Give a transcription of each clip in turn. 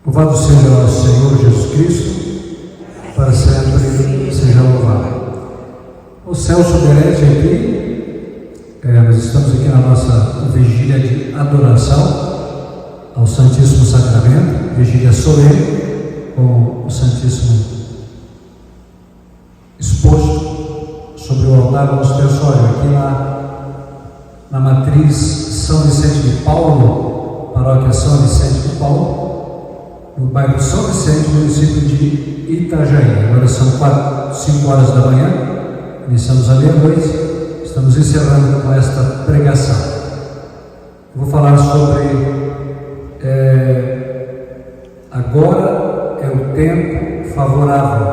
Louvado seja o nosso Senhor Jesus Cristo, para sempre seja louvado. O Celso Berete aqui, nós estamos aqui na nossa vigília de adoração ao Santíssimo Sacramento, vigília solene, com o Santíssimo exposto sobre o altar do nosso ostensorio, aqui na matriz São Vicente de Paulo, paróquia São Vicente de Paulo, no bairro São Vicente, município de Itajaí. Agora são 5 horas da manhã, iniciamos a meia-noite, estamos encerrando com esta pregação. Vou falar sobre agora é o tempo favorável,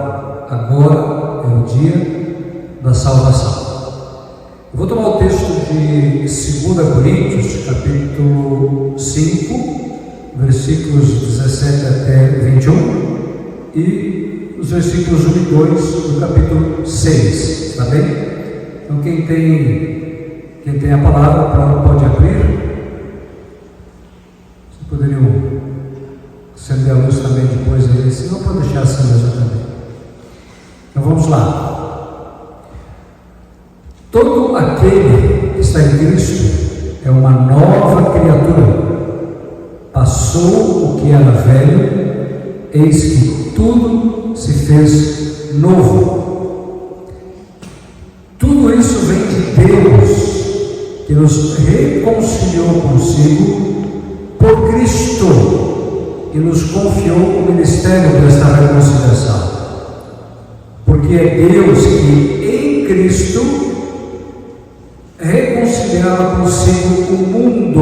agora é o dia da salvação. Eu vou tomar o texto de 2 Coríntios, capítulo 5, versículos 17 até 21 e os versículos 1 e 2 do capítulo 6, está bem? Então quem tem a palavra pode abrir. Vocês poderiam acender a luz também depois aí, se não pode deixar acesa também. Então vamos lá. Todo aquele que está em Cristo é uma nova criatura. Passou o que era velho, eis que tudo se fez novo. Tudo isso vem de Deus, que nos reconciliou consigo por Cristo e nos confiou o ministério desta reconciliação. Porque é Deus que em Cristo reconciliava consigo o mundo,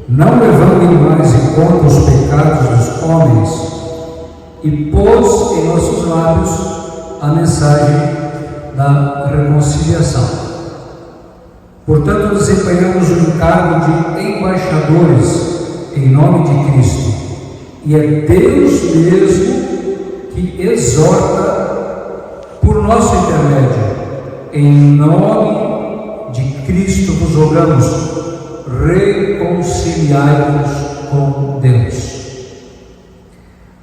não levando mais em conta os pecados dos homens, e pôs em nossos lábios a mensagem da reconciliação. Portanto, desempenhamos o encargo de embaixadores em nome de Cristo, e é Deus mesmo que exorta por nosso intermédio. Em nome de Cristo vos rogamos, reconciliai-vos com Deus.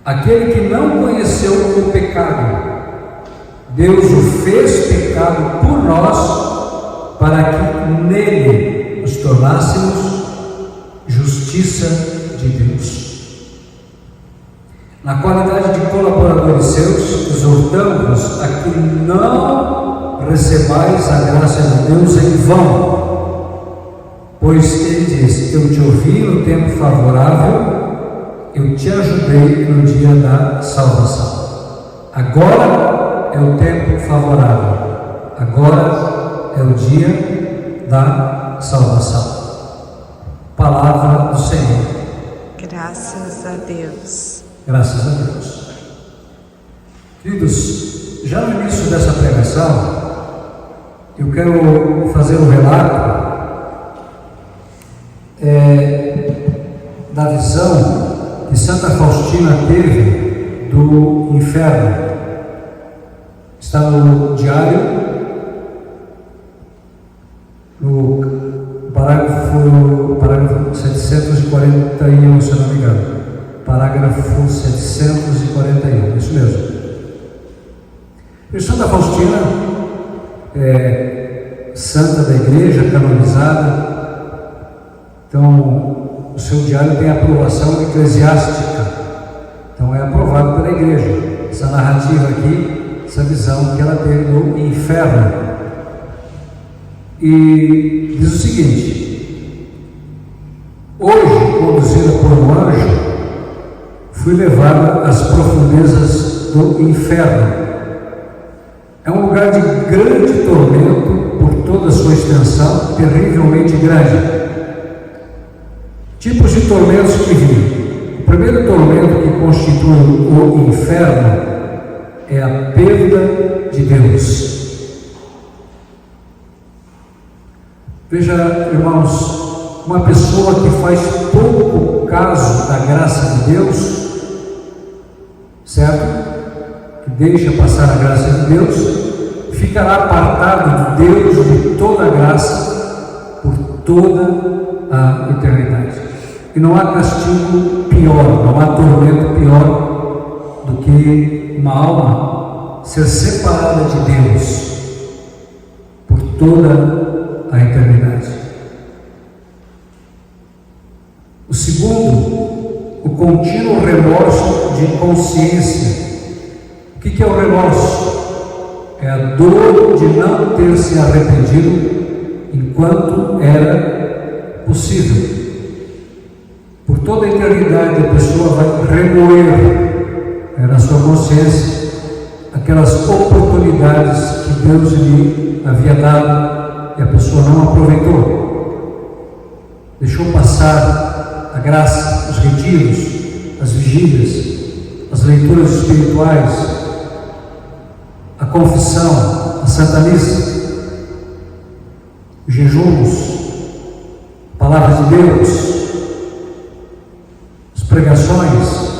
Aquele que não conheceu o pecado, Deus o fez pecado por nós, para que nele nos tornássemos justiça de Deus. Na qualidade de colaboradores seus, exortamos-vos a que não recebais a graça de Deus em vão. Pois ele diz: eu te ouvi no tempo favorável, eu te ajudei no dia da salvação. Agora é o tempo favorável, agora é o dia da salvação. Palavra do Senhor. Graças a Deus. Graças a Deus. Queridos, já no início dessa pregação, eu quero fazer um relato da visão que Santa Faustina teve do inferno. Está no diário, no parágrafo 741, se não me engano. Parágrafo 741, isso mesmo. E Santa Faustina é santa da igreja, canonizada. Então, o seu diário tem aprovação eclesiástica, então é aprovado pela igreja. Essa narrativa aqui, essa visão que ela teve do inferno. E diz o seguinte: hoje, conduzida por um anjo, fui levada às profundezas do inferno. É um lugar de grande tormento por toda a sua extensão, terrivelmente grande. Tipos de tormentos que vi. O primeiro tormento que constitui o inferno é a perda de Deus. Veja, irmãos, uma pessoa que faz pouco caso da graça de Deus, certo? Que deixa passar a graça de Deus, ficará apartado de Deus, de toda a graça, por toda a eternidade. E não há castigo pior pior, não há tormento pior do que uma alma ser separada de Deus por toda a eternidade. O segundo, o contínuo remorso de consciência. O que é o remorso? É a dor de não ter se arrependido enquanto era possível. Por toda a eternidade a pessoa vai remoer na sua consciência aquelas oportunidades que Deus lhe havia dado e a pessoa não aproveitou. Deixou passar a graça, os retiros, as vigílias, as leituras espirituais, a confissão, a Santa Missa, os jejuns, a Palavra de Deus, as pregações.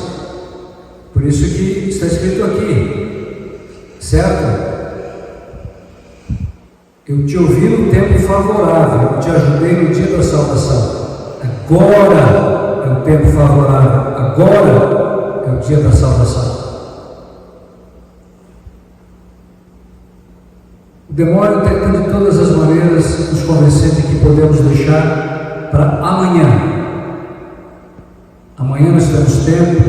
Por isso que está escrito aqui, certo? Eu te ouvi no tempo favorável, eu te ajudei no dia da salvação. Agora é o tempo favorável, agora é o dia da salvação. O demônio tenta de todas as maneiras nos convencer de que podemos deixar para amanhã. Amanhã nós temos tempo,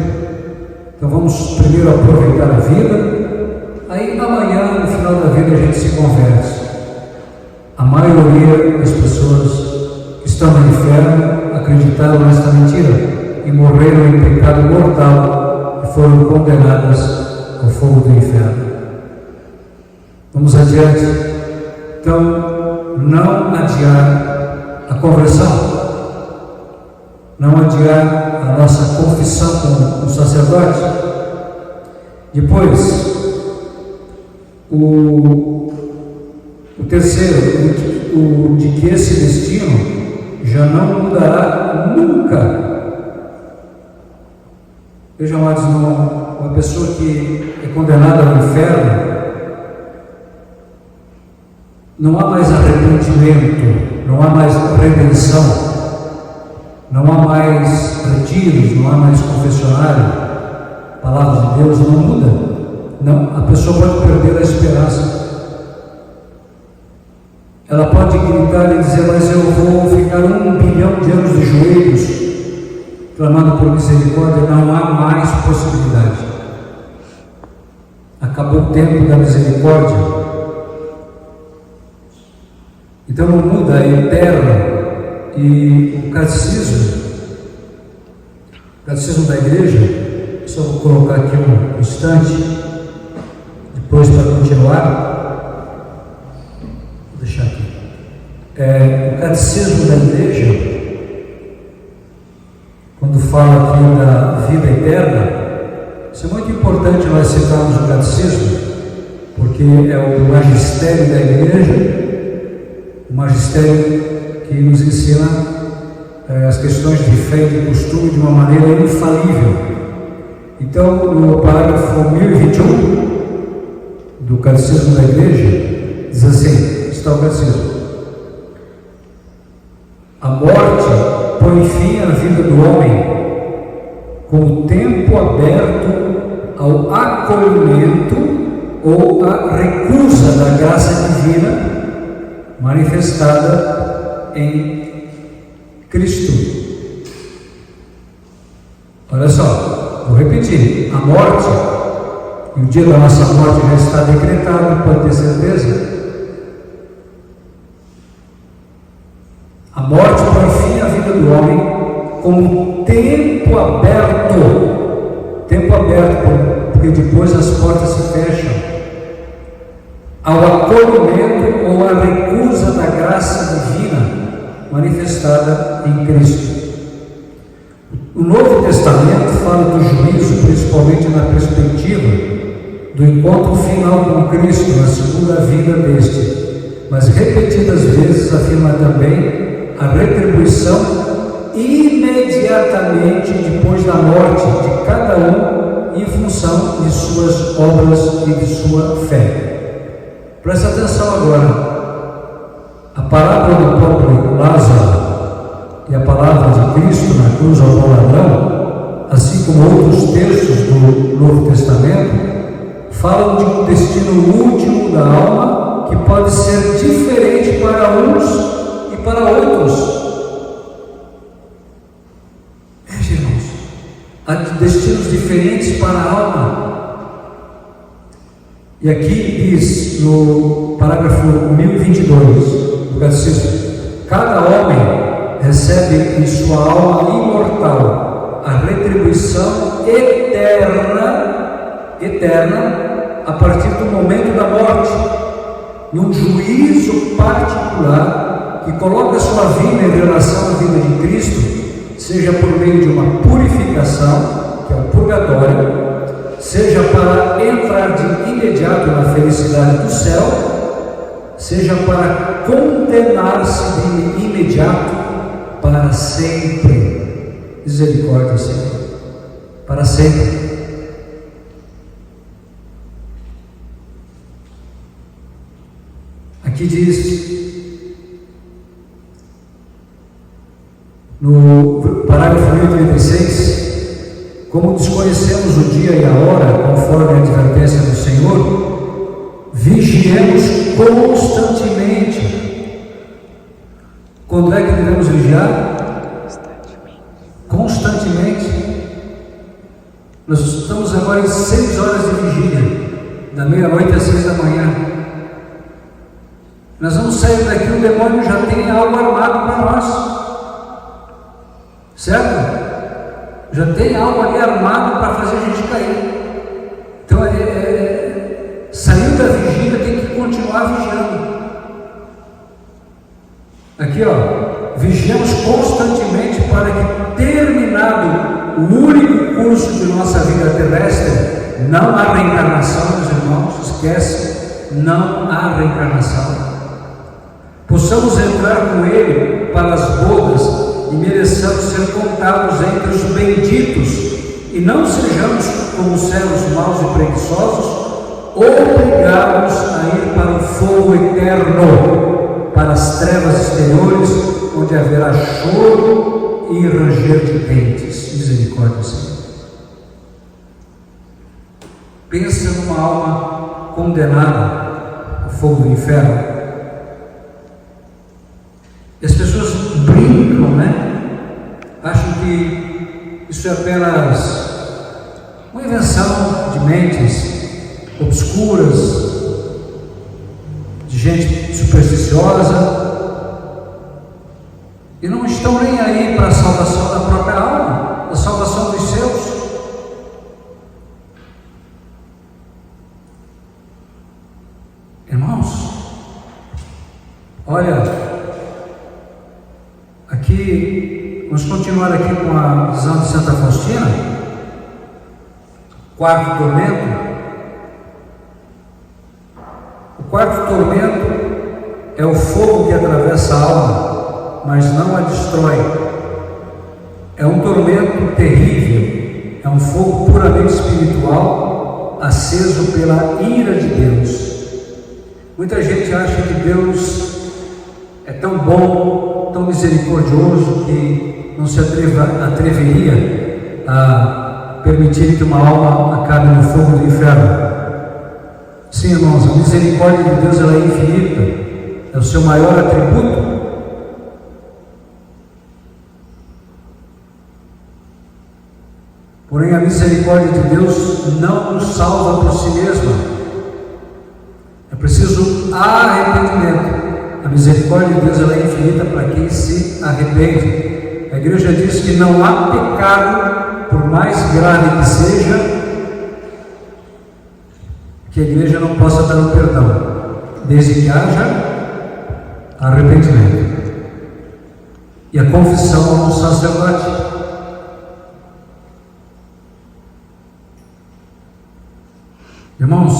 então vamos primeiro aproveitar a vida, aí amanhã, no final da vida, a gente se converte. A maioria das pessoas que estão no inferno acreditaram nesta mentira e morreram em pecado mortal e foram condenadas ao fogo do inferno. Vamos adiante. Então, não adiar a conversão, não adiar a nossa confissão com o sacerdote. Depois, o terceiro, o de que esse destino já não mudará nunca. Vejam, amados, uma pessoa que é condenada ao inferno, não há mais arrependimento, não há mais redenção, não há mais retiros, não há mais confessionário. A palavra de Deus não muda. Não, a pessoa pode perder a esperança. Ela pode gritar e dizer, mas eu vou ficar 1 bilhão de anos de joelhos, clamando por misericórdia. Não há mais possibilidade. Acabou o tempo da misericórdia. Então não muda, é eterno. E o catecismo da igreja, só vou colocar aqui um instante, depois para continuar, vou deixar aqui. O catecismo da igreja, quando fala aqui da vida eterna, isso é muito importante nós citarmos o catecismo, porque é o magistério da igreja, o magistério que nos ensina as questões de fé e de costume de uma maneira infalível. Então, no parágrafo 1021 do Catecismo da Igreja, diz assim, está o catecismo: a morte põe fim à vida do homem com o tempo aberto ao acolhimento ou à recusa da graça divina manifestada em Cristo. Olha só, vou repetir: a morte, e o dia da nossa morte já está decretado, pode ter certeza. A morte põe fim à vida do homem como tempo aberto, porque depois as portas se fecham, ao acolhimento ou à recusa da graça divina manifestada em Cristo. O Novo Testamento fala do juízo, principalmente na perspectiva do encontro final com Cristo, na segunda vinda deste, mas repetidas vezes afirma também a retribuição imediatamente depois da morte de cada um em função de suas obras e de sua fé. Presta atenção agora. A parábola do pobre Lázaro e a palavra de Cristo na cruz ao bom ladrão outros textos do Novo Testamento, falam de um destino último da alma que pode ser diferente para uns e para outros. Irmãos, há destinos diferentes para a alma. E aqui diz no parágrafo 1022 do catecismo: cada homem recebe em sua alma imortal a retribuição eterna a partir do momento da morte, num juízo particular que coloca sua vida em relação à vida de Cristo, seja por meio de uma purificação, que é o purgatório, seja para entrar de imediato na felicidade do céu, seja para condenar-se de imediato para sempre. Misericórdia, Senhor, para sempre. Aqui diz, no parágrafo 1036, como desconhecemos o dia e a hora, conforme a advertência do Senhor, vigiemos constantemente. Quando é que devemos vigiar? Constantemente. Nós estamos agora em 6 horas de vigília, da meia-noite às 6 da manhã. Nós vamos sair daqui, o demônio já tem algo armado para nós, certo? Já tem algo ali armado para fazer a gente cair. Então, saiu da vigília, tem que continuar vigiando. Aqui, ó, vigiamos constantemente para que, terminado o único curso de nossa vida terrestre, não há reencarnação, meus irmãos, esquece, não há reencarnação. Possamos entrar com Ele para as bodas e mereçamos ser contados entre os benditos, e não sejamos como servos maus e preguiçosos, obrigados a ir para o fogo eterno, para as trevas exteriores, onde haverá choro e ranger de dentes. Misericórdia, Senhor. Pensa numa alma condenada ao fogo do inferno. E as pessoas brincam, né? Acham que isso é apenas uma invenção de mentes obscuras, de gente supersticiosa, e não estão nem aí para a salvação da própria alma, a salvação dos seus. Irmãos, olha, aqui, vamos continuar aqui com a visão de Santa Faustina, quarto tormento. O quarto tormento é o fogo que atravessa a alma, mas não a destrói. É um tormento terrível, é um fogo puramente espiritual, aceso pela ira de Deus. Muita gente acha que Deus é tão bom, tão misericordioso, que não se atreveria a permitir que uma alma acabe no fogo do inferno. Sim, irmãos, a misericórdia de Deus ela é infinita, é o seu maior atributo. Porém, a misericórdia de Deus não nos salva por si mesma. É preciso arrependimento. A misericórdia de Deus ela é infinita para quem se arrepende. A igreja diz que não há pecado, por mais grave que seja, que a igreja não possa dar o perdão, desde que haja arrependimento e a confissão ao sacerdote. Irmãos,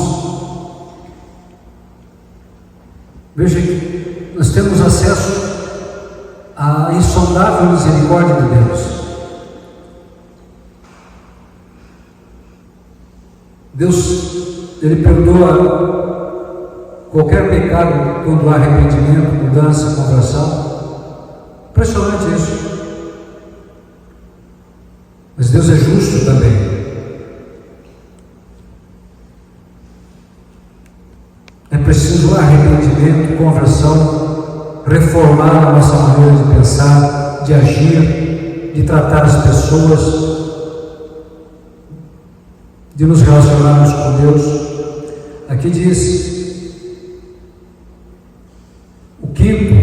veja que nós temos acesso à insondável misericórdia de Deus. Deus, Ele perdoa qualquer pecado quando há arrependimento, mudança, conversão. Impressionante isso. Mas Deus é justo também. preciso arrependimento, conversão, reformar a nossa maneira de pensar, de agir, de tratar as pessoas, de nos relacionarmos com Deus. Aqui diz: o quinto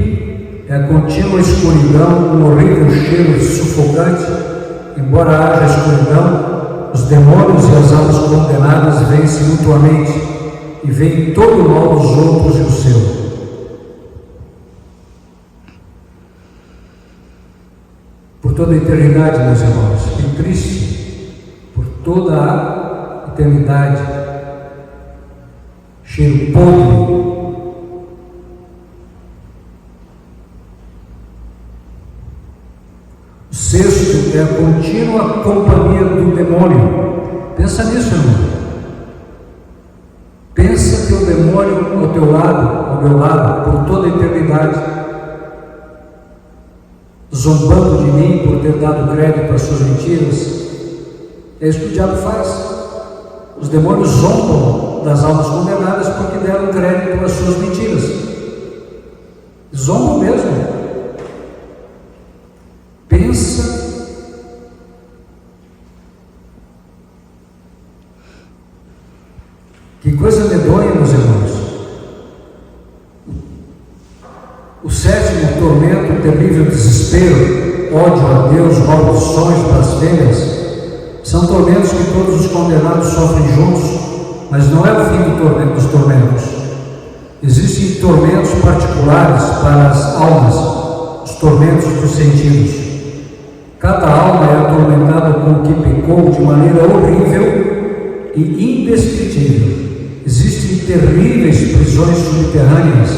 é a contínua escuridão, um horrível cheiro sufocante. Embora haja escuridão, os demônios e as almas condenadas veem-se mutuamente e veem todo o mal dos outros e o seu. Por toda a eternidade, meus irmãos, que triste, por toda a eternidade, cheiro podre. O sexto é a contínua companhia do demônio. Pensa nisso, irmão. Pensa que o demônio ao teu lado, ao meu lado, por toda a eternidade, zombando de mim por ter dado crédito para suas mentiras. É isso que o diabo faz. Os demônios zombam das almas condenadas porque deram crédito para suas mentiras. Zombam mesmo. Pensa que coisa medonha, meus irmãos. O sétimo tormento, o terrível desespero, ódio a Deus, maldições, blasfêmias, são tormentos que todos os condenados sofrem juntos, mas não é o fim do tormento dos tormentos. Existem tormentos particulares para as almas, os tormentos dos sentidos. Cada alma é atormentada com o que pecou de maneira horrível e indescritível. Existem terríveis prisões subterrâneas,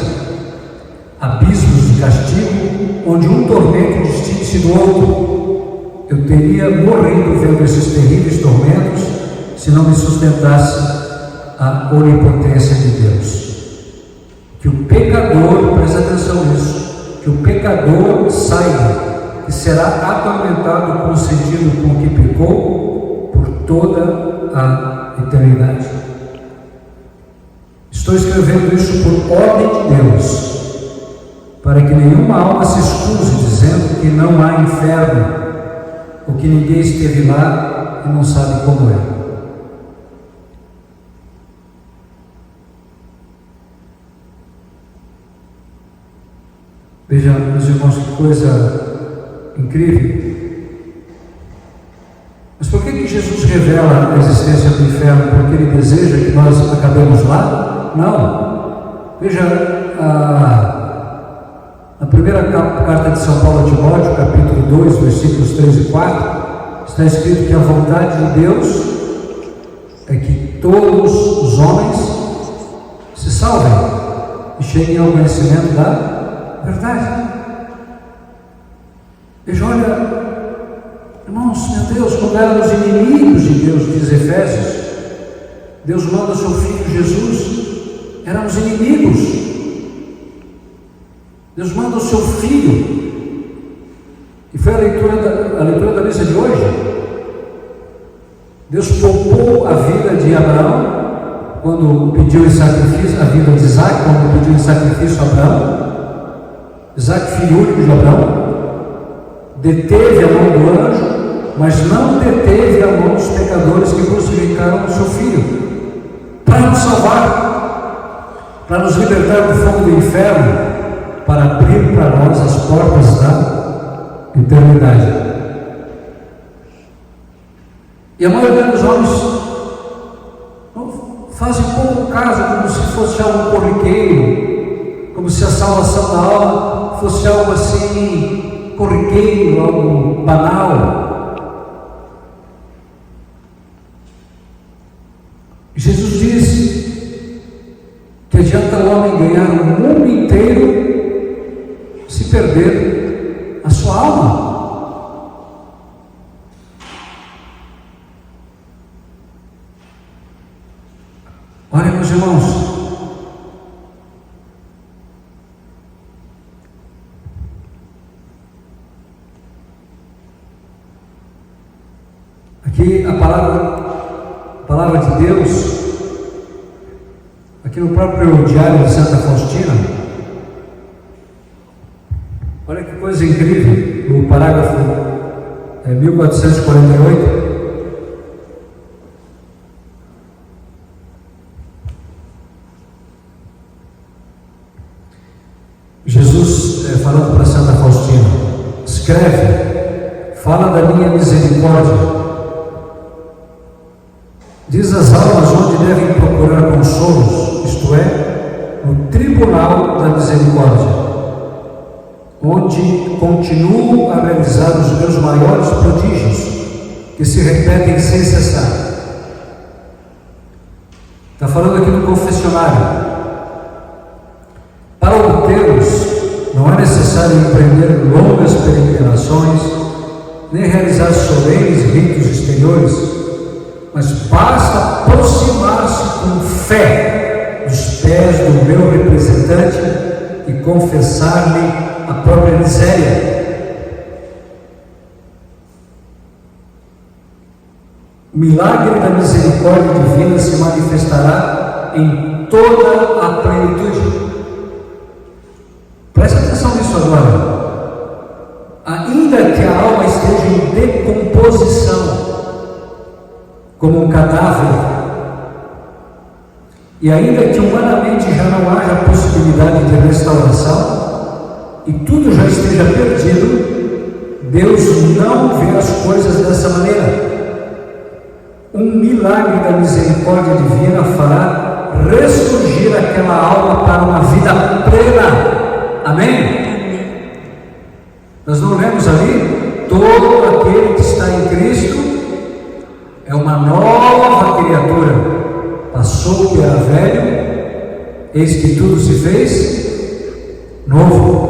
abismos de castigo, onde um tormento distingue-se do outro. Eu teria morrido vendo esses terríveis tormentos se não me sustentasse a onipotência de Deus. Que o pecador, preste atenção nisso, que o pecador saiba que será atormentado com o sentido com que pecou por toda a eternidade. Estou escrevendo isso por ordem de Deus, para que nenhuma alma se excuse dizendo que não há inferno, ou que ninguém esteve lá e não sabe como é. Veja, meus irmãos, que coisa incrível. Mas por que Jesus revela a existência do inferno? Porque Ele deseja que nós acabemos lá? Não. Veja, na primeira carta de São Paulo a Timóteo, capítulo 2, versículos 3 e 4, está escrito que a vontade de Deus é que todos os homens se salvem e cheguem ao conhecimento da verdade. Veja, olha, irmãos, meu Deus, quando éramos inimigos de Deus, diz Efésios, Deus manda o seu Filho Jesus, éramos inimigos. Deus manda o seu Filho, e foi a leitura da missa de hoje. Deus poupou a vida de Abraão, quando pediu em sacrifício, a vida de Isaac, quando pediu em sacrifício a Abraão. Isaac, filho único de Abraão, deteve a mão do anjo, mas não deteve a mão dos pecadores que crucificaram o seu Filho, para nos salvar, para nos libertar do fogo do inferno, para abrir para nós as portas da eternidade. E a maioria dos homens fazem pouco caso, como se fosse algo corriqueiro, como se a salvação da alma fosse algo assim corriqueiro, algo banal. Jesus disse que adianta o homem ganhar o mundo inteiro se perder a sua alma. Olha, meus irmãos, aqui a palavra de Deus, aqui no próprio Diário de Santa Faustina, olha que coisa incrível, no parágrafo 1448, Jesus, falando para Santa Faustina, escreve, fala da minha misericórdia, diz as almas onde devem procurar consolos, isto é, no tribunal da misericórdia, onde continuo a realizar os meus maiores prodígios, que se repetem sem cessar. Está falando aqui do confessionário. Para obtê-los, não é necessário empreender longas peregrinações, nem realizar solenes ritos exteriores, mas basta aproximar-se com fé dos pés do meu representante e confessar-lhe a própria miséria. O milagre da misericórdia divina se manifestará em toda a plenitude. Presta atenção nisso agora. Ainda que a alma esteja em decomposição, como um cadáver, e ainda que humanamente já não haja possibilidade de restauração, e tudo já esteja perdido, Deus não vê as coisas dessa maneira. Um milagre da misericórdia divina fará ressurgir aquela alma para uma vida plena. Amém? Nós não lemos ali? Todo aquele que está em Cristo é uma nova criatura. Passou o que era velho, eis que tudo se fez novo.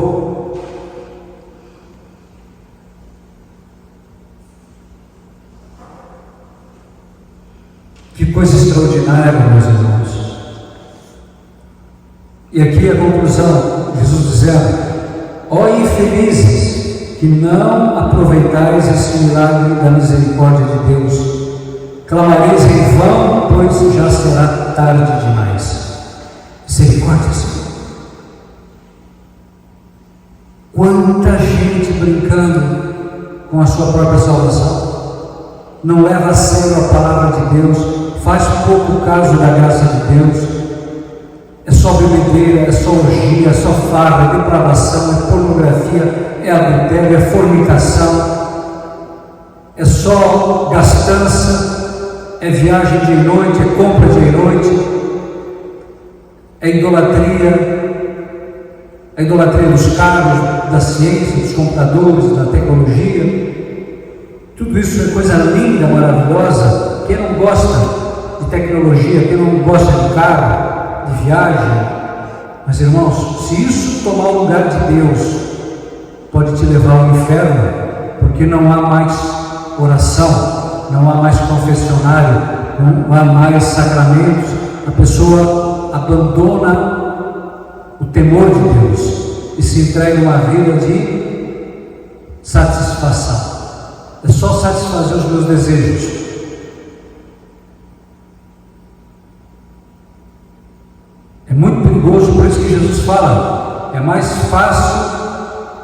Que coisa extraordinária, meus irmãos. E aqui a conclusão, Jesus dizendo: ó infelizes, que não aproveitais esse milagre da misericórdia de Deus, clamareis em vão, pois já será tarde demais. Misericórdia, Senhor. Quanta gente brincando com a sua própria salvação, não leva a sério a palavra de Deus, faz pouco caso da graça de Deus. É só bebedeira, é só orgia, é só farra, é depravação, é pornografia, é adultério, é fornicação, é só gastança, é viagem de noite, é compra de noite, é a idolatria dos carros, da ciência, dos computadores, da tecnologia. Tudo isso é coisa linda, maravilhosa. Quem não gosta de tecnologia, quem não gosta de carro, de viagem, mas irmãos, se isso tomar o lugar de Deus, pode te levar ao inferno, porque não há mais oração, não há mais confessionário, não há mais sacramentos. A pessoa abandona o temor de Deus e se entrega a uma vida de satisfação. É só satisfazer os meus desejos. É muito perigoso, por isso que Jesus fala: é mais fácil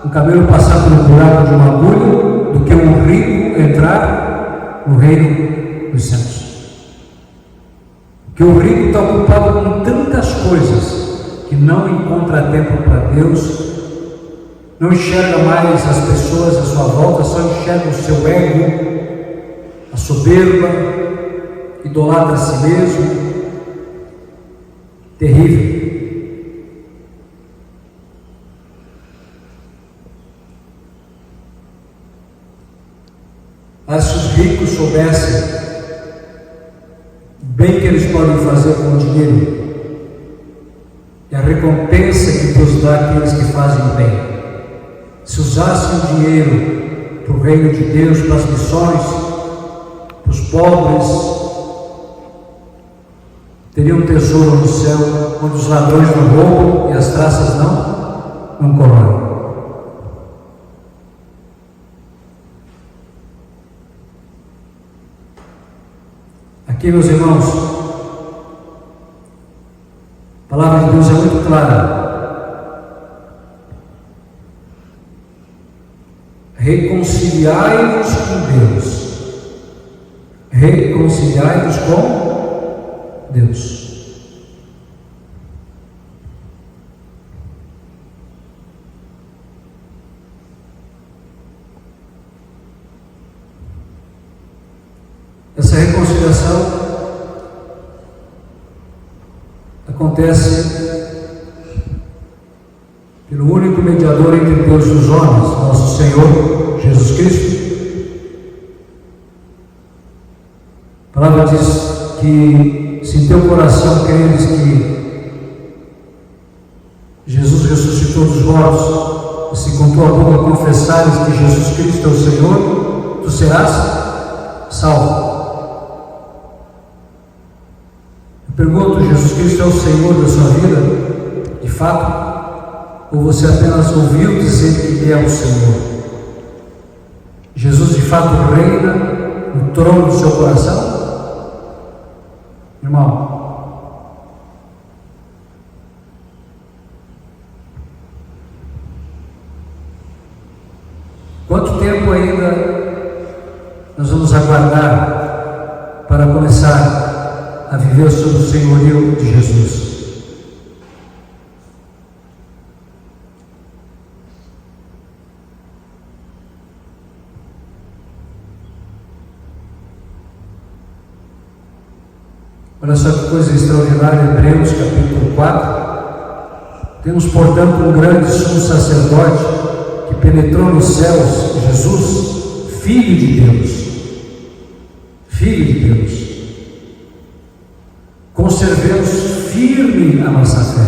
um camelo passar pelo buraco de uma agulha do que um rico entrar no reino dos céus. Porque o rico está ocupado com tantas coisas que não encontra tempo para Deus, não enxerga mais as pessoas à sua volta, só enxerga o seu ego, a soberba, idolatra a si mesmo. Terrível. Mas se os ricos soubessem bem que eles podem fazer com o dinheiro e a recompensa que Deus dá àqueles que fazem bem, se usassem o dinheiro para o reino de Deus, para as missões, para os pobres, teriam um tesouro no céu, onde os ladrões não roubam e as traças não corroem. Aqui, meus irmãos, declara: reconciliai-vos com Deus. Reconciliai-vos com Deus. Essa reconciliação acontece pelo único mediador entre Deus e os homens, nosso Senhor Jesus Cristo. A palavra diz que se em teu coração creres que Jesus ressuscitou dos mortos, e se com tua boca confessares que Jesus Cristo é o Senhor, tu serás salvo. Pergunto: Jesus Cristo é o Senhor da sua vida, de fato? Ou você apenas ouviu dizer que Ele é o Senhor? Jesus de fato reina no trono do seu coração? Irmão, quanto tempo ainda nós vamos aguardar para começar a viver sob o senhorio de Jesus? Olha só que coisa extraordinária, Hebreus capítulo 4. Temos, portanto, um grande sumo sacerdote que penetrou nos céus, Jesus, Filho de Deus. Filho de Deus. Conservemos firme a nossa fé.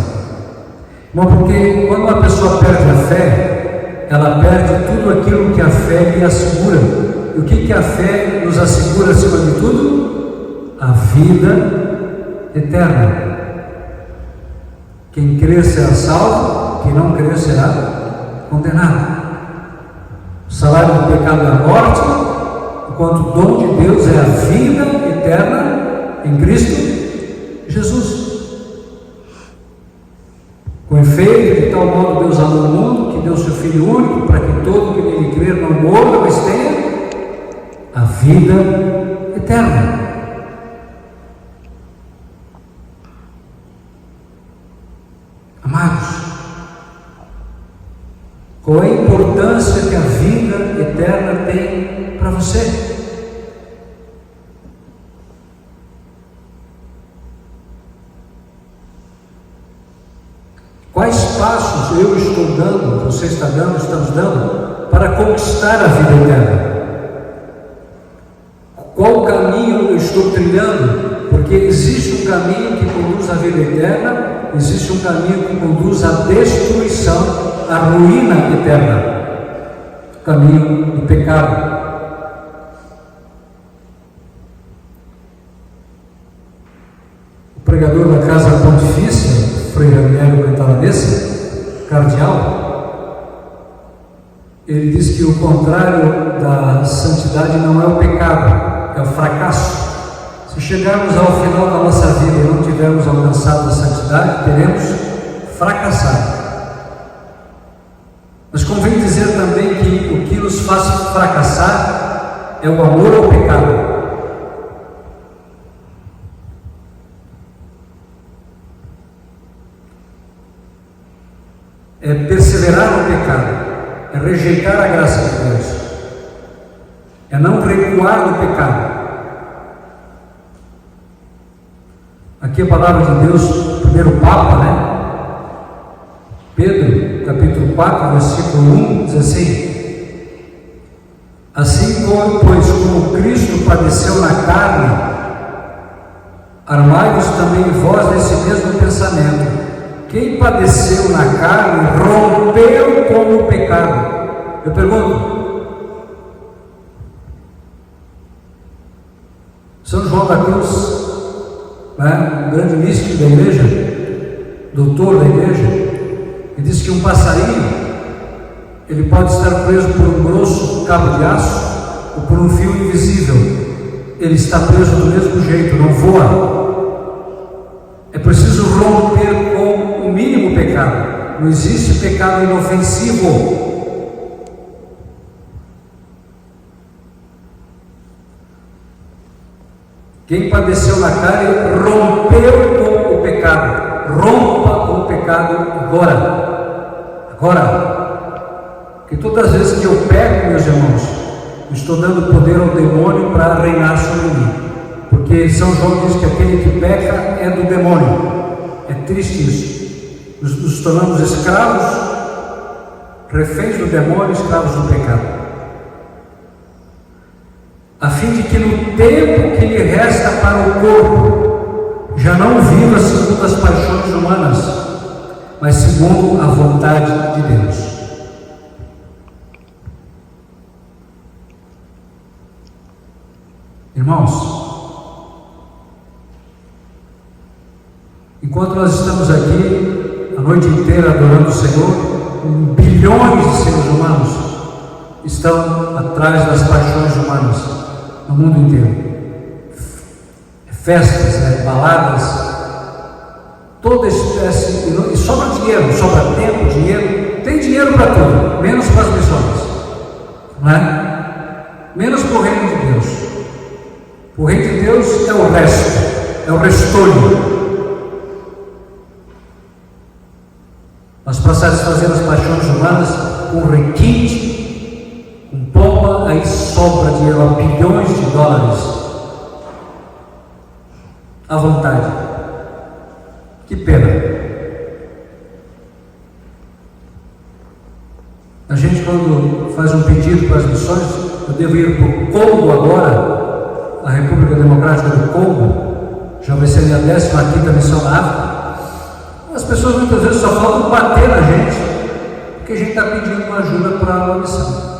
Mas porque quando uma pessoa perde a fé, ela perde tudo aquilo que a fé lhe assegura. E o que a fé nos assegura acima de tudo? A vida eterna. Quem crer será salvo, quem não crer será condenado. O salário do pecado é a morte, enquanto o dom de Deus é a vida eterna em Cristo Jesus. Com efeito, de tal modo Deus amou o mundo, que deu seu Filho único, para que todo que nele crer não morra, mas tenha a vida eterna. Amados, qual é a importância que a vida eterna tem para você? Quais passos eu estou dando, você está dando, estamos dando, para conquistar a vida eterna? Qual caminho eu estou trilhando? Porque existe um caminho que conduz à vida eterna, existe um caminho que conduz à destruição, à ruína eterna. O caminho do pecado. O pregador da Casa Pontifícia, Frei Raniero Cantalamessa, cardeal, ele diz que o contrário da santidade não é o pecado, é o fracasso. Se chegarmos ao final da nossa vida e não tivermos alcançado a santidade, teremos fracassado. Mas convém dizer também que o que nos faz fracassar é o amor ao pecado. É perseverar no pecado, é rejeitar a graça de Deus, é não recuar no pecado. Aqui a palavra de Deus, primeiro Papa, Pedro, capítulo 4, versículo 1, diz assim, pois como Cristo padeceu na carne, armai-vos também vós desse mesmo pensamento. Quem padeceu na carne rompeu com o pecado. Eu pergunto, São João da Cruz, um grande místico da igreja, doutor da igreja, ele disse que um passarinho, ele pode estar preso por um grosso cabo de aço ou por um fio invisível, ele está preso do mesmo jeito, não voa. É preciso romper com o mínimo pecado. Não existe pecado inofensivo. Quem padeceu na carne rompeu com o pecado. Rompa com o pecado agora. Agora. Porque todas as vezes que eu peco, meus irmãos, estou dando poder ao demônio para reinar sobre mim. Porque São João diz que aquele que peca é do demônio. É triste isso. Nos tornamos escravos, reféns do demônio, escravos do pecado. A fim de que no tempo que lhe resta para o corpo, já não viva segundo as paixões humanas, mas segundo a vontade de Deus. Irmãos, enquanto nós estamos aqui a noite inteira adorando o Senhor, bilhões de seres humanos estão atrás das paixões humanas no mundo inteiro. Festas, baladas, toda espécie, e sobra dinheiro, sobra tempo, dinheiro, tem dinheiro para tudo, menos para as missões, não é? Menos para o reino de Deus. O reino de Deus é o resto, é o restolho. Mas para satisfazer as paixões humanas, com requinte, com pompa, aí sobra dinheiro, a bilhões de dólares à vontade. Que pena. A gente, quando faz um pedido para as missões, eu devo ir para o Congo agora, a República Democrática do Congo, já vai ser a minha 15ª missão na África. As pessoas muitas vezes só faltam bater na gente, porque a gente está pedindo uma ajuda para uma missão.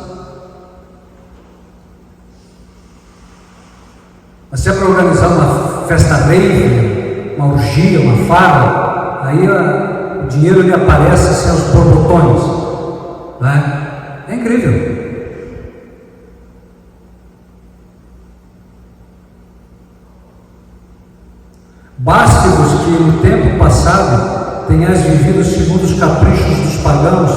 Mas se é para organizar uma festa rave, uma orgia, uma farra, aí o dinheiro lhe aparece assim aos borbotões, né? É incrível. Baste-vos que no tempo passado tenhais vivido segundo os caprichos dos pagãos,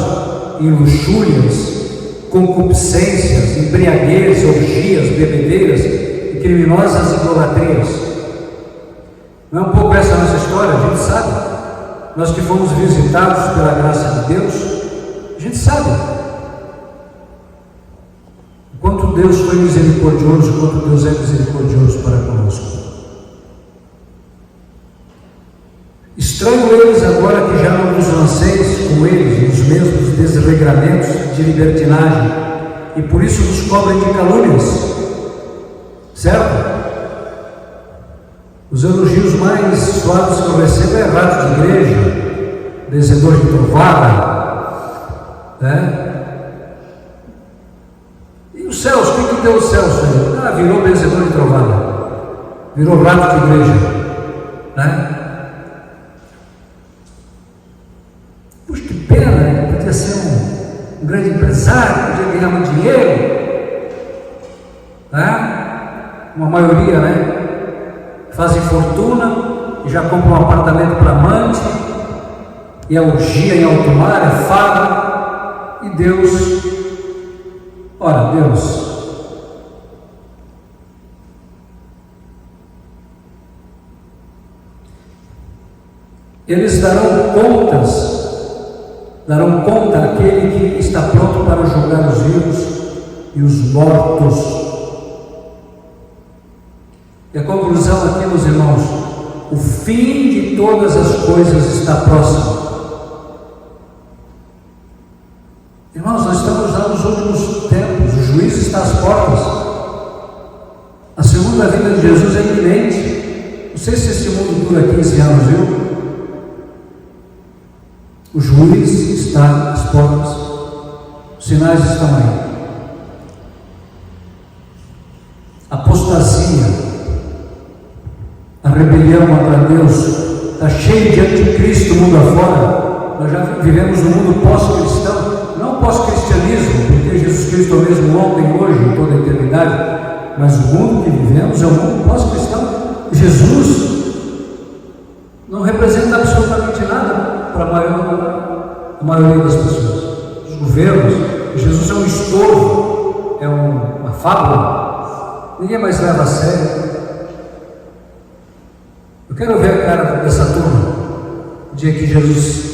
em luxúrias, concupiscências, embriaguez, orgias, bebedeiras e criminosas idolatrias. Não é um pouco essa a nossa história? A gente sabe. Nós que fomos visitados pela graça de Deus, a gente sabe o quanto Deus foi misericordioso, o quanto Deus é misericordioso para conosco. Estranho eles agora que já não vos lanceis com eles os mesmos desregramentos de libertinagem, e por isso nos cobrem de calúnias, certo? Os elogios mais suaves que eu recebo é rato de igreja, benzedor de trovada, né? E os céus, o que deu os céus? Virou benzedor de trovada, virou rato de igreja, né? Puxa, que pena, né? Podia ser um grande empresário, podia ganhar muito dinheiro, né? Uma maioria, né? Fazem fortuna e já compram um apartamento para amante, e é orgia em alto mar, é farra, e Deus, ora, Deus, eles darão conta àquele que está pronto para julgar os vivos e os mortos. E a conclusão aqui, meus irmãos, o fim de todas as coisas está próximo. Irmãos, nós estamos já nos últimos tempos, o juízo está às portas. A segunda vinda de Jesus é iminente. Não sei se esse mundo dura 15 anos, viu? O juiz está às portas, os sinais estão aí. Apostasia, a rebelião contra Deus, está cheio de anticristo mundo afora. Nós já vivemos no mundo pós-cristão, não pós-cristianismo, porque Jesus Cristo é o mesmo ontem, hoje, em toda a eternidade, mas o mundo que vivemos é o mundo pós-cristão. Jesus não representa absolutamente nada. para a maioria das pessoas. Os governos, Jesus é um estorvo, é uma fábula, ninguém mais leva a sério. Eu quero ver a cara dessa turma no dia que Jesus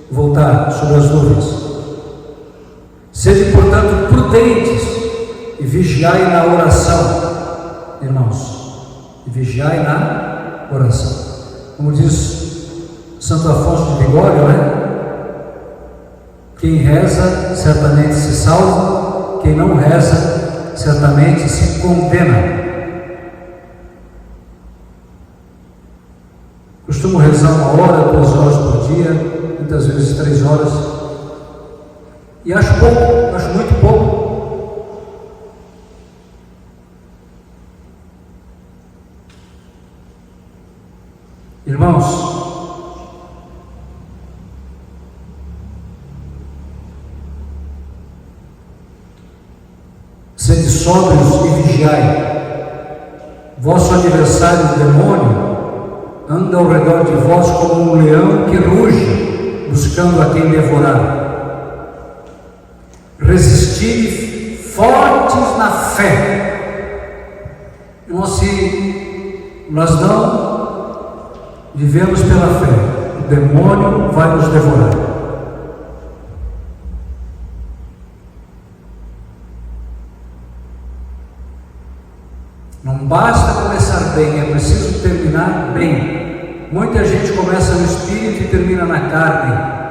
voltar sobre as nuvens. Sede, portanto, prudentes e vigiai na oração, irmãos, e vigiai na oração. Como diz Santo Afonso de Ligório, quem reza certamente se salva, quem não reza certamente se condena. Costumo rezar 1 hora, 2 horas por dia, muitas vezes 3 horas, e acho pouco, acho muito pouco. Irmãos, sede sóbrios e vigiai. Vosso adversário, o demônio, anda ao redor de vós como um leão que ruge, buscando a quem devorar. Resisti fortes na fé. Se nós não vivemos pela fé, o demônio vai nos devorar. Não basta começar bem, é preciso terminar bem. Muita gente começa no espírito e termina na carne.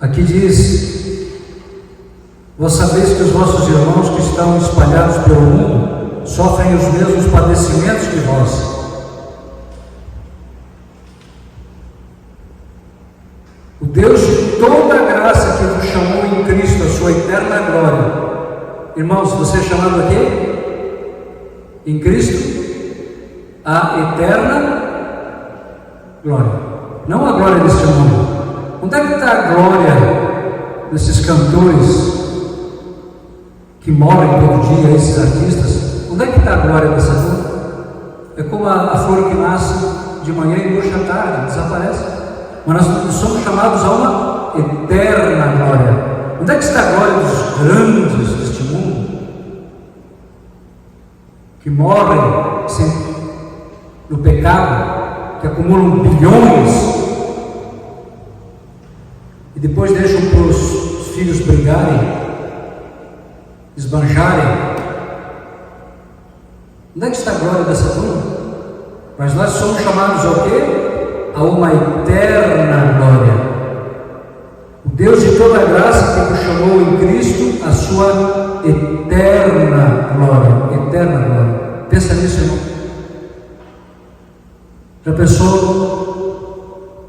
Aqui diz: vós sabeis que os vossos irmãos que estão espalhados pelo mundo sofrem os mesmos padecimentos que vós. O Deus de toda a graça que vos chamou em Cristo a sua eterna glória. Irmãos, você é chamado aqui? Em Cristo a eterna glória. Não a glória deste mundo. Onde é que está a glória desses cantores que morrem todo dia, esses artistas? Onde é que está a glória dessa flor? É como a flor que nasce de manhã e murcha à tarde, desaparece. Mas nós somos chamados a uma eterna glória. Onde é que está a glória dos grandes deste mundo? Que morrem no pecado, que acumulam bilhões e depois deixam para os filhos brigarem, esbanjarem. Onde é que está a glória dessa turma? Mas nós somos chamados ao quê? A uma eterna glória. O Deus de toda a graça que nos chamou em Cristo a sua eterna glória. Eterna glória. Pensa nisso, irmão. Já pensou?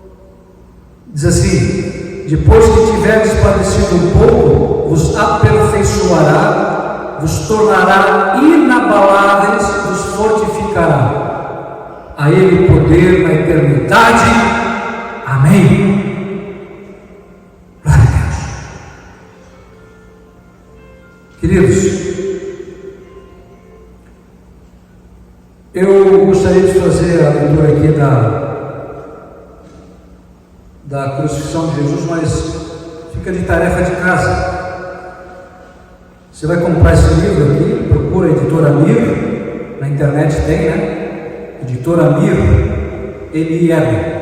Diz assim: depois que tiverdes padecido um pouco, vos aperfeiçoará, vos tornará inabaláveis, vos fortificará. A Ele poder na eternidade. Amém. Glória a Deus. Queridos, eu gostaria de fazer a leitura aqui da crucifixão de Jesus, mas fica de tarefa de casa. Você vai comprar esse livro aqui, procura a editora Mir, na internet tem, né? Editora Mir, M-I-R.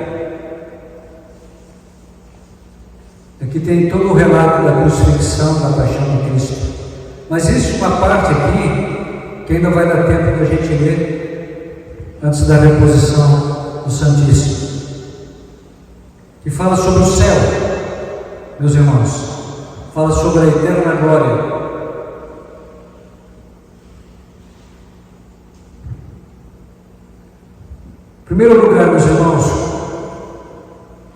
Aqui tem todo o relato da crucifixão, da paixão de Cristo. Mas existe uma parte aqui que ainda vai dar tempo da gente ler antes da reposição do Santíssimo, que fala sobre o céu, meus irmãos, fala sobre a eterna glória. Em primeiro lugar, meus irmãos,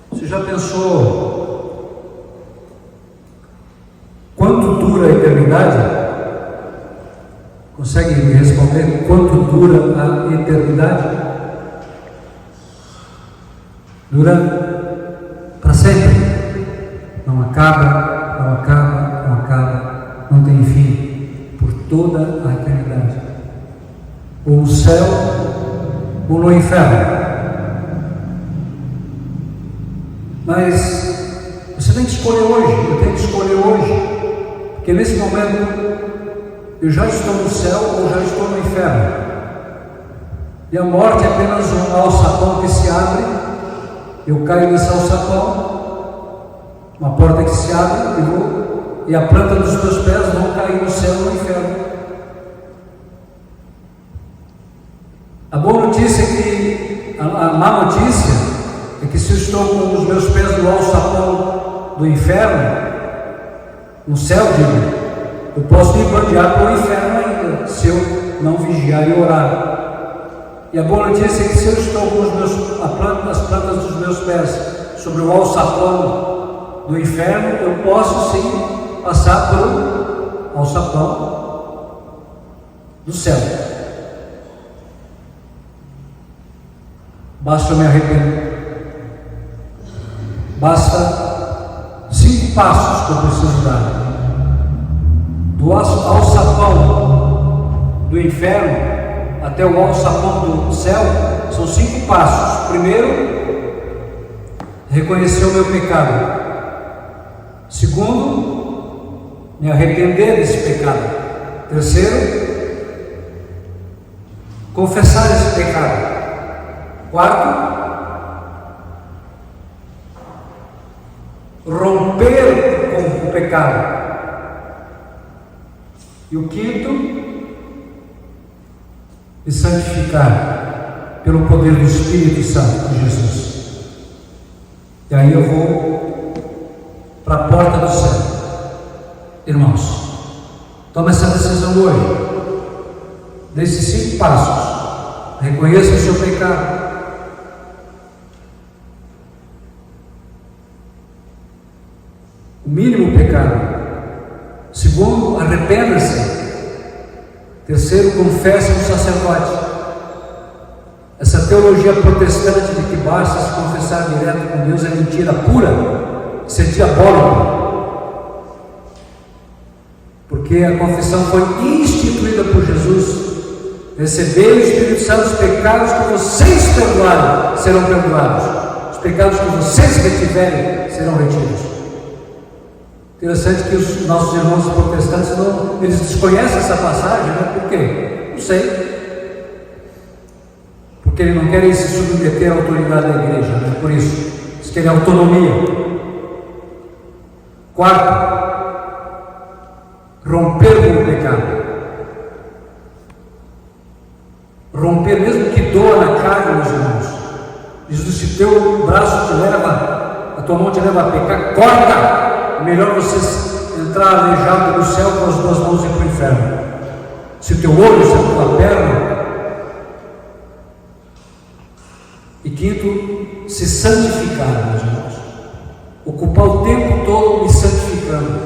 você já pensou quanto dura a eternidade? Consegue me responder quanto dura a eternidade? Dura para sempre. Não acaba, não acaba, não acaba, não tem fim. Por toda a eternidade. Ou no céu, ou no inferno. Mas você tem que escolher hoje, eu tenho que escolher hoje, porque nesse momento eu já estou no céu ou já estou no inferno. E a morte é apenas um alçapão que se abre, eu caio nesse alçapão, uma porta que se abre, e a planta dos meus pés vão cair no céu ou no inferno. A boa notícia é que, a má notícia é que se eu estou com os meus pés no alçapão do inferno, no céu, eu posso me bandear para o inferno ainda, se eu não vigiar e orar. E a boa notícia é que se eu estou com as plantas dos meus pés sobre o alçapão do inferno, eu posso sim passar pelo alçapão do céu. Basta eu me arrepender. Basta 5 passos que eu preciso dar. Do alçapão do inferno até o alçapão do céu, são 5 passos. Primeiro, reconhecer o meu pecado. Segundo, me arrepender desse pecado. Terceiro, confessar esse pecado. Quarto, romper com o pecado. E o quinto, me santificar pelo poder do Espírito Santo de Jesus. E aí eu vou para a porta do céu. Irmãos, tome essa decisão hoje. Desses 5 passos, reconheça o seu pecado. O mínimo pecado. Segundo, arrependa-se. Terceiro, confesse ao sacerdote. Essa teologia protestante de que basta se confessar direto com Deus é mentira pura, isso é diabólico. Porque a confissão foi instituída por Jesus. Receber o Espírito Santo, os pecados que vocês perdoarem serão perdoados, os pecados que vocês retiverem serão retidos. Interessante que os nossos irmãos protestantes eles desconhecem essa passagem, né? Por quê? Não sei. Porque eles não querem se submeter à autoridade da igreja, né? Por isso, eles querem autonomia. Quarto, romper com o pecado. Romper, mesmo que doa na carne, meus irmãos. Jesus, se teu braço te leva, a tua mão te leva a pecar, corta! Melhor você entrar aleijado no céu com as 2 mãos e ir para o inferno. Se o teu olho, se a tua perna. E quinto, se santificar, meus irmãos. Ocupar o tempo todo me santificando.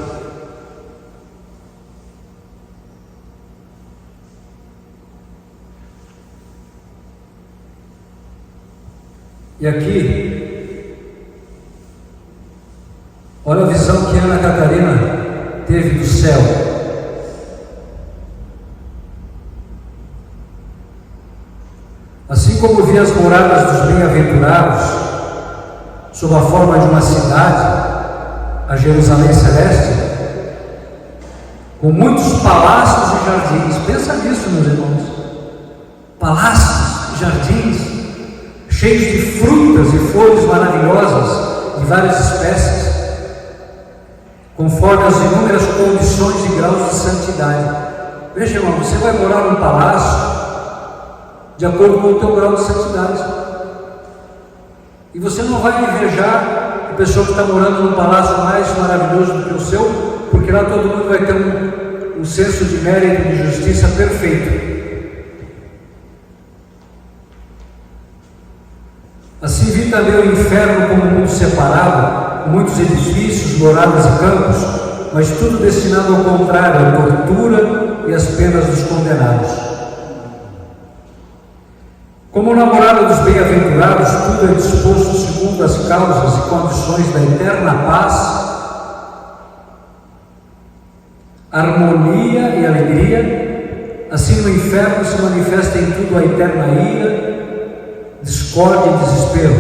E aqui, olha a visão que Ana Catarina teve do céu. Assim como vi as moradas dos bem-aventurados, sob a forma de uma cidade, a Jerusalém Celeste, com muitos palácios e jardins. Pensa nisso, meus irmãos. Palácios e jardins, cheios de frutas e flores maravilhosas de várias espécies, conforme as inúmeras condições e graus de santidade. Veja, irmão, você vai morar num palácio de acordo com o teu grau de santidade. E você não vai invejar a pessoa que está morando num palácio mais maravilhoso do que o seu, porque lá todo mundo vai ter um senso de mérito e de justiça perfeito. Assim vi também o inferno como um mundo separado, com muitos edifícios, moradas e campos, mas tudo destinado ao contrário, à tortura e às penas dos condenados. Como namorada dos bem-aventurados, tudo é disposto segundo as causas e condições da eterna paz, harmonia e alegria, assim no inferno se manifesta em tudo a eterna ira, discórdia e desespero.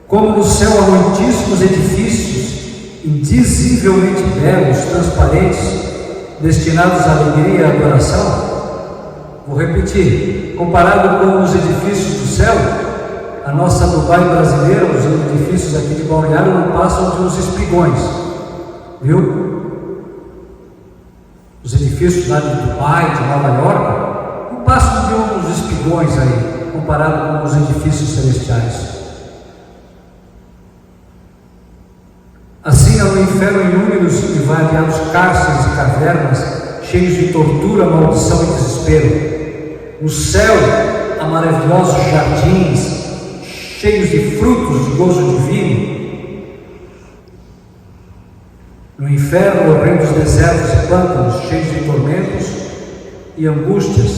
Como no céu há muitíssimos edifícios, indizivelmente belos, transparentes, destinados à alegria e à adoração. Vou repetir, comparado com os edifícios do céu, a nossa Dubai brasileira, os edifícios aqui de Balneário não passam de uns espigões, viu? Os edifícios lá de Dubai, de Nova York, não passam de uns espigões aí, comparado com os edifícios celestiais. Assim há no inferno inúmeros e variados cárceres e cavernas, cheios de tortura, maldição e desespero. No céu há maravilhosos jardins, cheios de frutos de gozo divino. No inferno, horrendos desertos e pântanos, cheios de tormentos e angústias.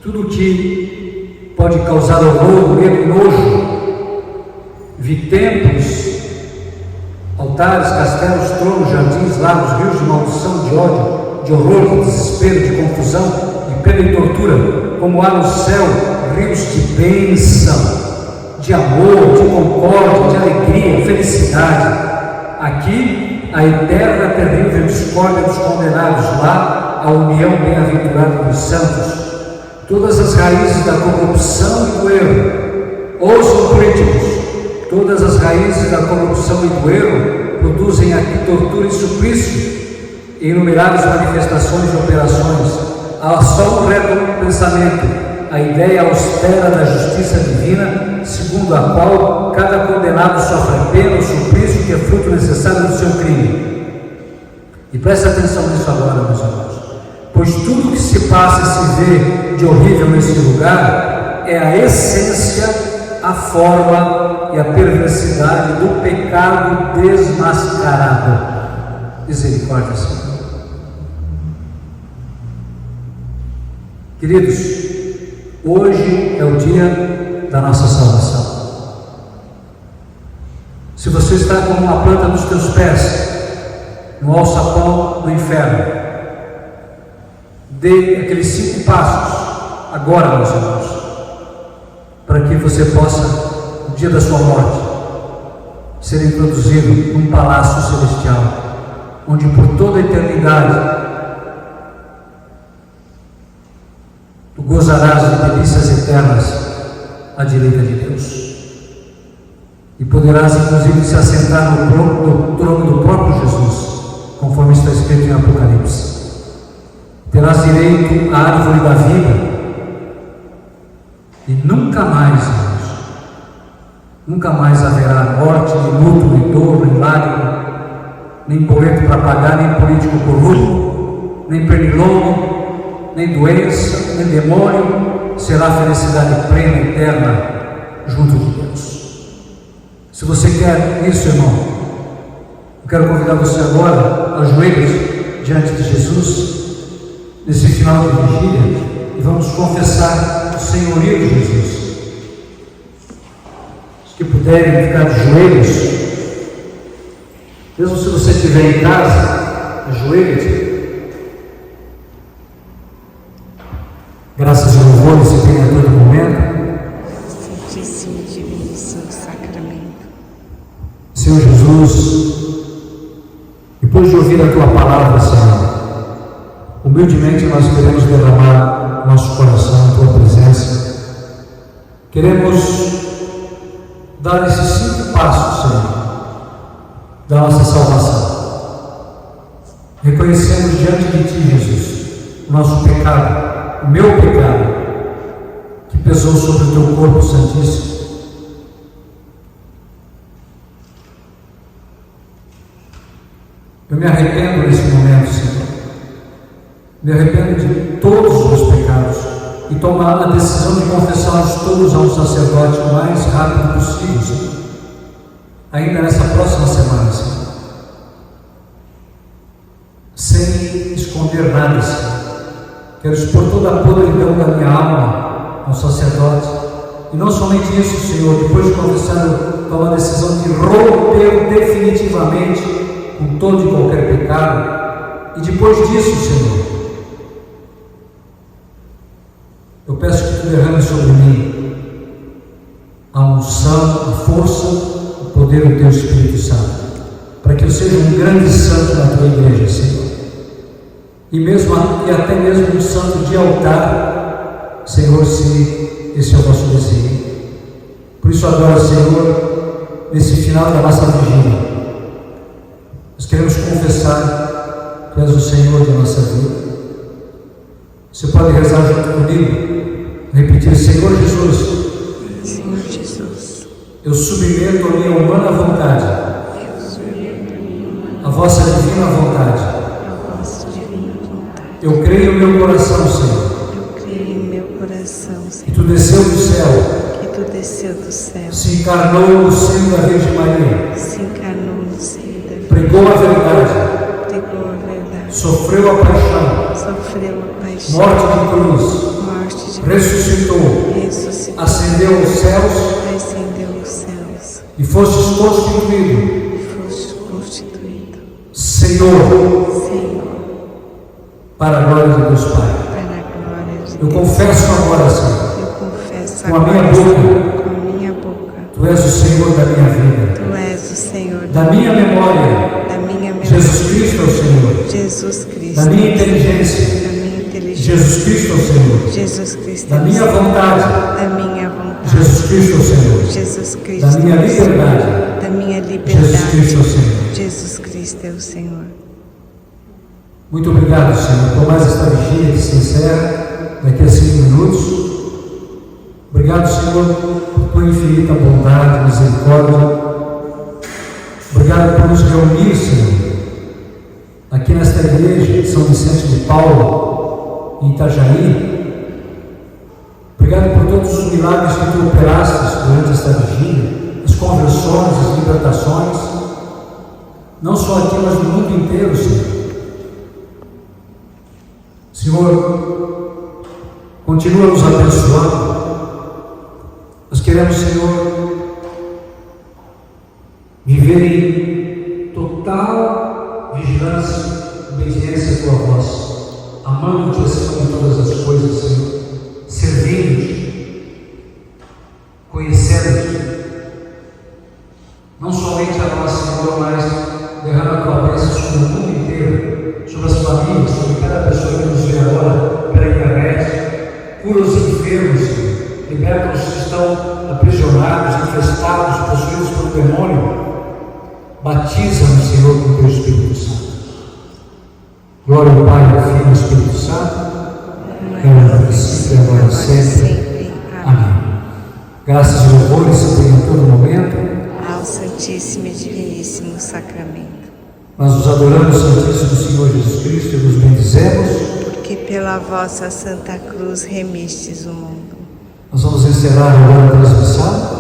Tudo que pode causar horror, medo e nojo. Vi templos, altares, castelos, tronos, jardins, lagos, rios de maldição, de ódio, de horror, de desespero, de confusão, de pena e tortura, como há no céu rios de bênção, de amor, de concórdia, de alegria, felicidade. Aqui, a eterna, terrível discórdia dos condenados, lá, a união bem-aventurada dos santos. Todas as raízes da corrupção e do erro, ouçam políticos, todas as raízes da corrupção e do erro produzem aqui tortura e suplício, e inumeráveis manifestações e operações. Há só um reto pensamento, a ideia austera da justiça divina, segundo a qual cada condenado sofre pena ou suplício que é fruto necessário do seu crime. E preste atenção nisso agora, meus irmãos, pois tudo que se passa e se vê de horrível nesse lugar é a essência, a forma e a perversidade do pecado desmascarado. Misericórdia, Senhor. Queridos, hoje é o dia da nossa salvação. Se você está com uma planta nos teus pés, no alçapão do inferno, dê aqueles 5 passos, agora, meus irmãos, para que você possa, no dia da sua morte, ser introduzido num palácio celestial, onde por toda a eternidade tu gozarás de delícias eternas à direita de Deus. E poderás inclusive se assentar no trono do próprio Jesus, conforme está escrito em Apocalipse. Terás direito à árvore da vida, e nunca mais, irmãos, nunca mais haverá morte, nem luto, nem dor, nem lágrima, nem boleto para pagar, nem político corrupto, nem pernilongo, nem doença, nem demônio. Será felicidade plena e eterna junto de Deus. Se você quer isso, irmão, eu quero convidar você agora, ajoelhe-se diante de Jesus, nesse final de vigília, e vamos confessar o senhorio de Jesus. Os que puderem ficar de joelhos, mesmo se você estiver em casa, ajoelhe-se. Graças e louvores se tem a todo momento. Santíssimo e Divino Sacramento. Senhor Jesus, depois de ouvir a Tua palavra, Senhor, humildemente nós queremos derramar nosso coração em Tua presença. Queremos dar esses 5 passos, Senhor, da nossa salvação. Reconhecemos diante de Ti, Jesus, o nosso pecado, o meu pecado, que pesou sobre o Teu corpo santíssimo. Eu me arrependo nesse momento, Senhor. Me arrependo de todos os meus pecados e tomo a decisão de confessá-los todos a um sacerdote o mais rápido possível, Senhor. Ainda nessa próxima semana, Senhor. Sem esconder nada, Senhor. Quero expor toda a podridão da minha alma ao sacerdote. E não somente isso, Senhor, depois de confessar, eu tomo a decisão de romper definitivamente com todo e qualquer pecado E depois disso, Senhor, eu peço que Tu derrame sobre mim a unção, a força, o poder do Teu Espírito Santo, para que eu seja um grande santo na Tua igreja, Senhor. E até mesmo um santo de altar, Senhor, se esse é o nosso desejo. Por isso agora, Senhor, nesse final da nossa vigília, nós queremos confessar que Tu és o Senhor da nossa vida. Você pode rezar junto comigo, repetir: Senhor Jesus, Senhor Jesus, eu submeto a minha humana vontade, a vossa divina vontade. a vossa divina vontade. Eu creio no meu coração, Senhor, Eu creio em meu coração, que Senhor, Tu desceu do céu, que Tu desceu do céu, se encarnou no seio da Virgem Maria, se encarnou no seio da vida, pregou a verdade, pregou a verdade, sofreu a paixão, sofreu a paixão, morte de cruz, morte de ressuscitou, ressuscitou, ascendeu aos céus ascendeu aos céus, e fostes constituído e foste constituído, Senhor, Senhor, para a glória de Deus Pai. para a glória de Eu Deus. confesso agora, Senhor, Eu confesso com a minha agora, boca, Senhor, com a minha boca, Tu és o Senhor da minha vida, Tu és o Senhor da minha memória. da minha memória. Jesus Cristo é o Senhor. Jesus Cristo, Da minha inteligência, da minha inteligência, Jesus Cristo é o Senhor. Jesus Cristo, Da minha vontade, da minha vontade, Jesus Cristo é o Senhor. Jesus Da Cristo, minha liberdade, da minha Jesus liberdade, Cristo é o Senhor. Jesus Cristo é o Senhor. Muito obrigado, Senhor, por mais esta vigília que se encerra daqui a 5 minutos. Obrigado, Senhor, por Tua infinita bondade, misericórdia. Obrigado por nos reunir, Senhor, aqui nesta igreja de São Vicente de Paulo, em Itajaí. Obrigado por todos os milagres que Tu operaste durante esta vigília, as conversões, as libertações, não só aqui, mas no mundo inteiro, Senhor. Senhor, continua nos abençoando. Nós queremos, Senhor, viver em total vigilância, obediência à Tua voz, amando-Te acima de todas as coisas, Senhor, servindo-Te, conhecendo-Te, não somente a nós, Senhor, mas derrama a Tua bênção sobre o mundo inteiro, sobre as famílias, sobre cada pessoa que nos vê agora pela internet. Cura os enfermos, Senhor, liberta os que estão aprisionados, infestados, possuídos pelo demônio. Batiza-nos, Senhor, com o Teu Espírito Santo. Glória ao Pai, ao Filho e ao Espírito Santo, era no princípio e agora sempre. Amém. Graças e louvores se tenham a todo momento Ao Santíssimo e Diviníssimo Sacramento. Nós os adoramos, Santíssimo Senhor Jesus Cristo, e nos bendizemos. Porque pela vossa Santa Cruz remistes o mundo. Nós vamos encerrar agora a transmissão.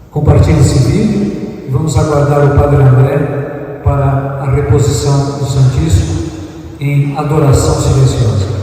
Compartilhe esse vídeo e vamos aguardar o Padre André para a reposição do Santíssimo em adoração silenciosa.